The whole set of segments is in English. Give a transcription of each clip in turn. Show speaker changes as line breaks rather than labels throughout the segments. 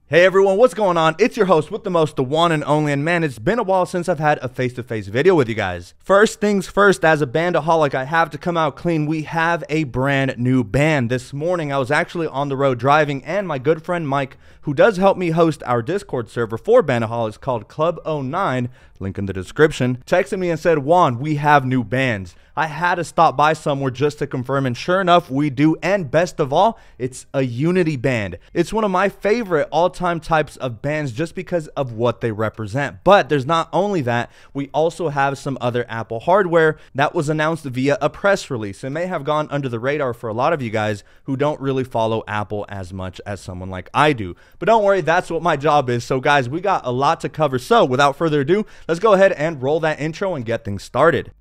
Hey everyone, what's going on? It's your host with the most, the one and only, and man, it's been a while since I've had a face-to-face video with you guys. First things first, as a bandaholic, I have to come out clean. We have a brand new band. This morning, I was actually on the road driving, and my good friend Mike, who does help me host our Discord server for bandaholics called Club 09, link in the description, texted me and said, Juan, we have new bands. I had to stop by somewhere just to confirm, and sure enough, we do. And best of all, it's a Unity band. It's one of my favorite all-time types of bands just because of what they represent. But there's not only that, we also have some other Apple hardware that was announced via a press release. It may have gone under the radar for a lot of you guys who don't really follow Apple as much as someone like I do. But don't worry, that's what my job is. So guys, we got a lot to cover. So without further ado, let's go ahead and roll that intro and get things started.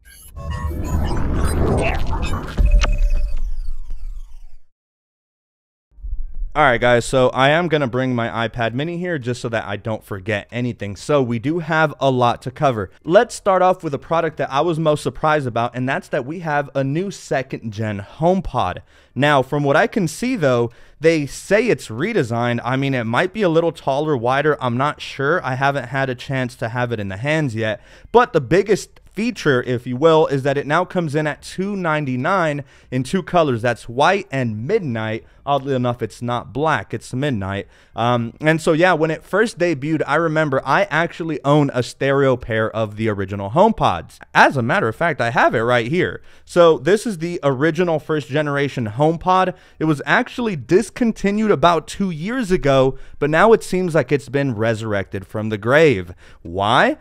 Alright guys, so I am going to bring my iPad mini here just so that I don't forget anything. So we do have a lot to cover. Let's start off with a product that I was most surprised about, and that's that we have a new 2nd gen HomePod. Now, from what I can see though, they say it's redesigned. I mean, it might be a little taller, wider. I'm not sure. I haven't had a chance to have it in the hands yet. But the biggest feature, if you will, is that it now comes in at $299 in two colors. That's white and midnight. Oddly enough, it's not black, it's midnight. And so yeah, when it first debuted, I remember I actually own a stereo pair of the original HomePods. As a matter of fact, I have it right here. So this is the original 1st generation HomePod. It was actually discontinued about 2 years ago, but now it seems like it's been resurrected from the grave. Why?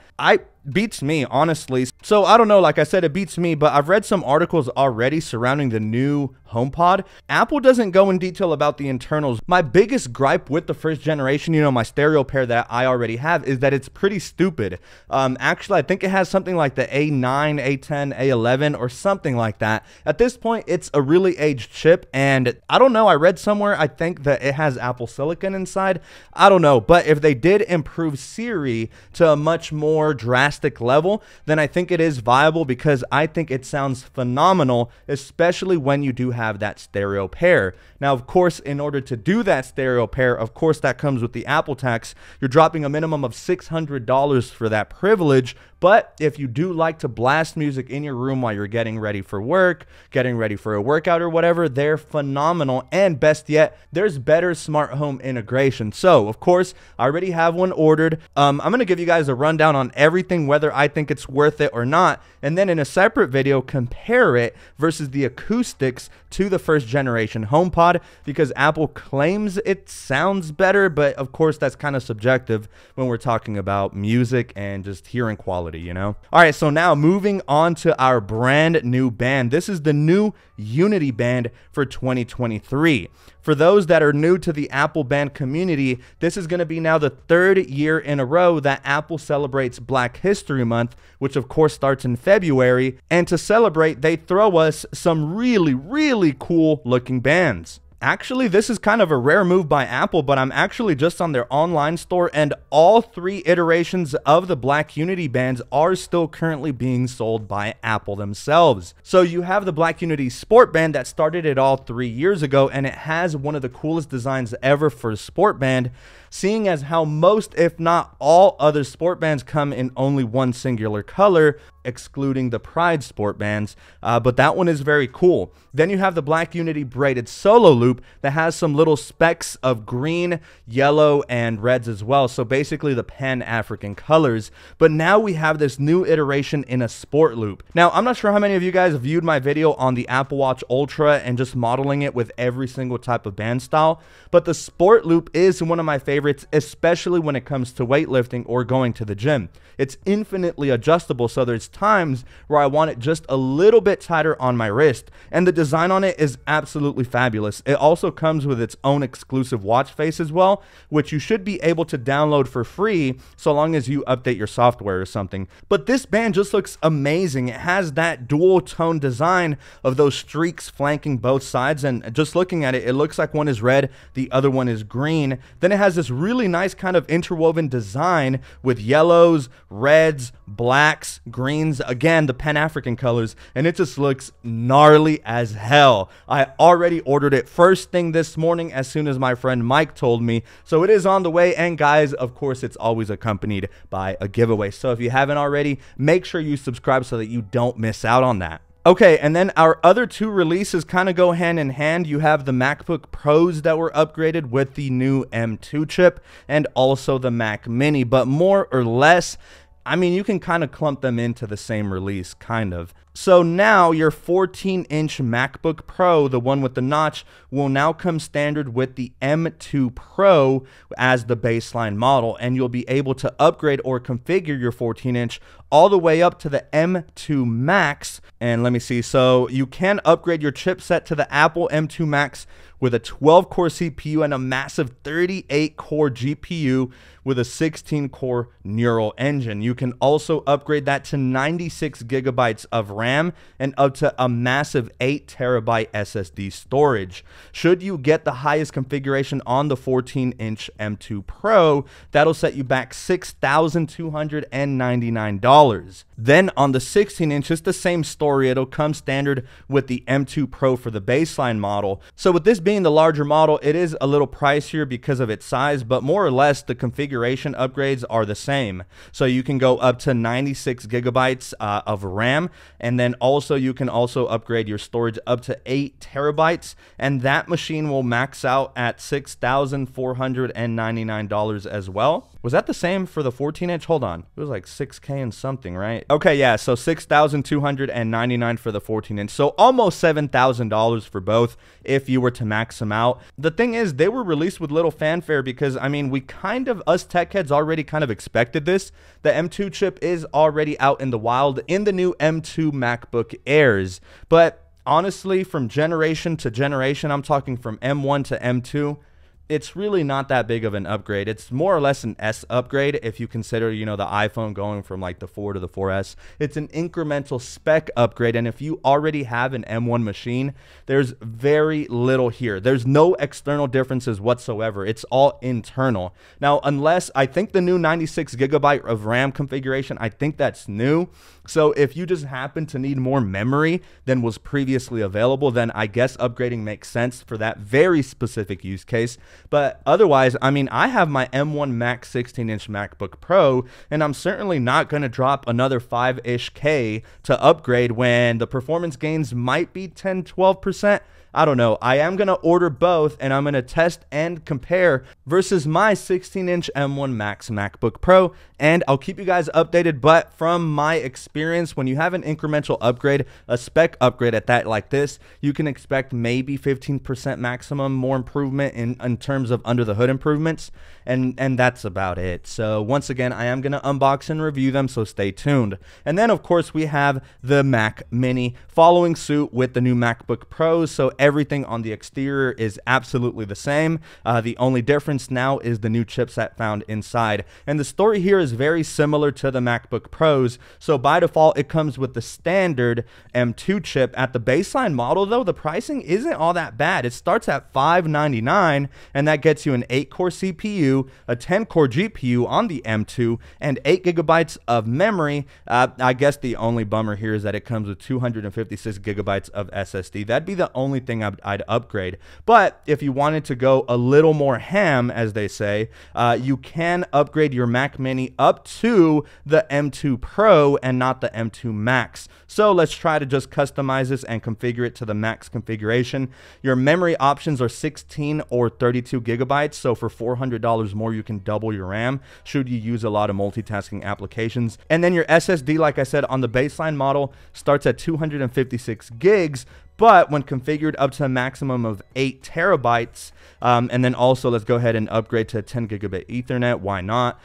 Beats me, honestly. So I don't know, like I said, it beats me, but I've read some articles already surrounding the new HomePod. Apple doesn't go in detail about the internals. My biggest gripe with the 1st generation, you know, my stereo pair that I already have, is that it's pretty stupid. Actually, I think it has something like the A9, A10, A11 or something like that. At this point, it's a really aged chip, and I don't know, I read somewhere, I think that it has Apple Silicon inside. I don't know, but if they did improve Siri to a much more drastic level, then I think it is viable, because I think it sounds phenomenal, especially when you do have that stereo pair. Now, of course, in order to do that stereo pair, of course, that comes with the Apple tax. You're dropping a minimum of $600 for that privilege. But if you do like to blast music in your room while you're getting ready for work, getting ready for a workout or whatever, they're phenomenal. And best yet, there's better smart home integration. So, of course, I already have one ordered. I'm going to give you guys a rundown on everything, whether I think it's worth it or not. And then in a separate video, compare it versus the acoustics to the 1st generation HomePod, because Apple claims it sounds better, but of course that's kind of subjective when we're talking about music and just hearing quality, you know? All right, so now moving on to our brand new band. This is the new Unity band for 2023. For those that are new to the Apple band community, this is going to be now the 3rd year in a row that Apple celebrates Black History Month, which of course starts in February. And to celebrate, they throw us some really cool looking bands. Actually, this is kind of a rare move by Apple, but I'm actually just on their online store, and all 3 iterations of the Black Unity bands are still currently being sold by Apple themselves. So you have the Black Unity Sport band that started it all 3 years ago, and it has one of the coolest designs ever for a sport band, seeing as how most, if not all, other sport bands come in only one singular color, excluding the Pride sport bands, but that one is very cool. Then you have the Black Unity braided solo loop that has some little specks of green, yellow, and reds as well, so basically the Pan-African colors. But now we have this new iteration in a sport loop. Now, I'm not sure how many of you guys viewed my video on the Apple Watch Ultra and just modeling it with every single type of band style, but the sport loop is one of my favorites, especially when it comes to weightlifting or going to the gym. It's infinitely adjustable, so there's times where I want it just a little bit tighter on my wrist, and the design on it is absolutely fabulous. It also comes with its own exclusive watch face as well, which you should be able to download for free so long as you update your software or something. But this band just looks amazing. It has that dual tone design of those streaks flanking both sides, and just looking at it, it looks like one is red, the other one is green. Then it has this really nice kind of interwoven design with yellows, reds, blacks, greens, again, the Pan-African colors, and it just looks gnarly as hell. I already ordered it first thing this morning as soon as my friend Mike told me, so it is on the way. And guys, of course, it's always accompanied by a giveaway, so if you haven't already, make sure you subscribe so that you don't miss out on that. Okay, and then our other two releases kind of go hand in hand. You have the MacBook Pros that were upgraded with the new M2 chip, and also the Mac Mini, but more or less, I mean, you can kind of clump them into the same release, kind of. So now your 14-inch MacBook Pro, the one with the notch, will now come standard with the M2 Pro as the baseline model, and you'll be able to upgrade or configure your 14-inch all the way up to the M2 Max. And let me see, so you can upgrade your chipset to the Apple M2 Max with a 12-core CPU and a massive 38-core GPU with a 16-core neural engine. You can also upgrade that to 96 gigabytes of RAM and up to a massive 8 terabyte SSD storage. Should you get the highest configuration on the 14-inch M2 Pro, that'll set you back $6,299. Then on the 16-inch, it's the same story. It'll come standard with the M2 Pro for the baseline model. So with this being the larger model, it is a little pricier because of its size, but more or less the configuration upgrades are the same. So you can go up to 96 gigabytes of RAM, and then also you can also upgrade your storage up to 8 terabytes, and that machine will max out at $6,499 as well. Was that the same for the 14-inch? Hold on. It was like 6K and something, right? Okay, yeah, so $6,299 for the 14-inch. So almost $7,000 for both if you were to max them out. The thing is, they were released with little fanfare because, I mean, we kind of, us tech heads already kind of expected this. The M2 chip is already out in the wild in the new M2 MacBook Airs. But honestly, from generation to generation, I'm talking from M1 to M2, it's really not that big of an upgrade. It's more or less an S upgrade if you consider, you know, the iPhone going from like the 4 to the 4S. It's an incremental spec upgrade, and if you already have an M1 machine, there's very little here. There's no external differences whatsoever. It's all internal. Now, unless, I think the new 96 gigabyte of RAM configuration, I think that's new. So if you just happen to need more memory than was previously available, then I guess upgrading makes sense for that very specific use case. But otherwise, I mean, I have my M1 Max 16-inch MacBook Pro, and I'm certainly not going to drop another 5-ish K to upgrade when the performance gains might be 10-12%. I don't know. I am going to order both, and I'm going to test and compare versus my 16-inch M1 Max MacBook Pro, and I'll keep you guys updated. But from my experience, when you have an incremental upgrade, a spec upgrade at that like this, you can expect maybe 15% maximum more improvement in terms of under the hood improvements, and that's about it. So once again, I am going to unbox and review them, so stay tuned. And then, of course, we have the Mac Mini following suit with the new MacBook Pros. So everything on the exterior is absolutely the same. The only difference now is the new chipset found inside. And the story here is very similar to the MacBook Pros. So by default, it comes with the standard M2 chip. At the baseline model, though, the pricing isn't all that bad. It starts at $599, and that gets you an 8-core CPU, a 10-core GPU on the M2, and 8 gigabytes of memory. I guess the only bummer here is that it comes with 256 gigabytes of SSD. That'd be the only thing I'd upgrade. But if you wanted to go a little more ham, as they say, you can upgrade your Mac Mini up to the M2 Pro and not the M2 Max. So let's try to just customize this and configure it to the max configuration. Your memory options are 16 or 32 gigabytes. So for $400 more, you can double your RAM should you use a lot of multitasking applications. And then your SSD, like I said, on the baseline model starts at 256 gigs. But when configured up to a maximum of 8 terabytes, and then also let's go ahead and upgrade to 10 gigabit Ethernet. Why not?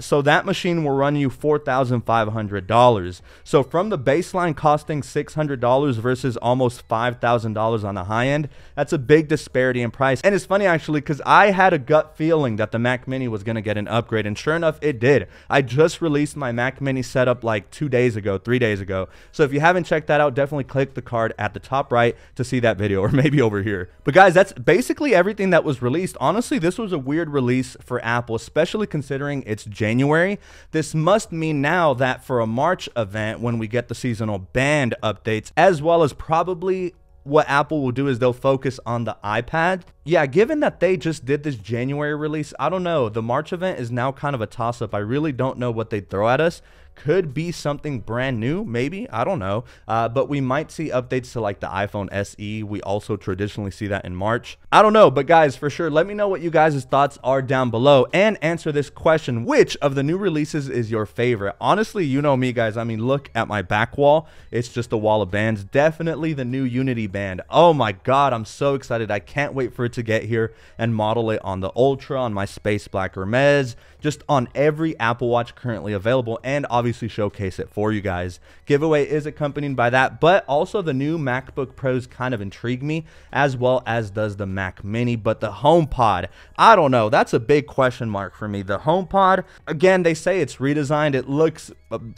So that machine will run you $4,500. So from the baseline costing $600 versus almost $5,000 on the high end, that's a big disparity in price. And it's funny actually, because I had a gut feeling that the Mac Mini was going to get an upgrade, and sure enough, it did. I just released my Mac Mini setup like 2 days ago, 3 days ago. So if you haven't checked that out, definitely click the card at the top right to see that video, or maybe over here. But guys, that's basically everything that was released. Honestly, this was a weird release for Apple, especially considering it's January. This must mean now that for a March event, when we get the seasonal band updates, as well as probably what Apple will do is they'll focus on the iPad. Yeah, given that they just did this January release, I don't know. The March event is now kind of a toss-up. I really don't know what they'd throw at us. Could be something brand new, maybe. I don't know. But we might see updates to like the iPhone SE. We also traditionally see that in March. I don't know, but guys, for sure, let me know what you guys' thoughts are down below and answer this question. Which of the new releases is your favorite? Honestly, you know me, guys. I mean, look at my back wall. It's just a wall of bands. Definitely the new Unity band. Oh my God, I'm so excited. I can't wait for it to get here and model it on the Ultra, on my Space Black Hermes, just on every Apple Watch currently available, and obviously showcase it for you guys. Giveaway is accompanied by that, but also the new MacBook Pros kind of intrigue me, as well as does the Mac Mini. But the HomePod, I don't know. That's a big question mark for me. The HomePod, again, they say it's redesigned. It looks,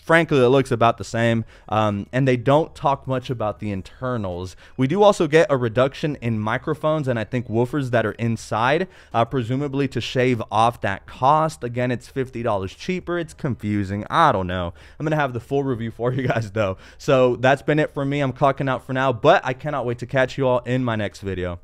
frankly, it looks about the same, and they don't talk much about the internals. We do also get a reduction in microphones and I think woofers that are inside, presumably to shave off that cost. Again, it's $50 cheaper. It's confusing. I don't know. I'm going to have the full review for you guys though. So that's been it for me. I'm clocking out for now, but I cannot wait to catch you all in my next video.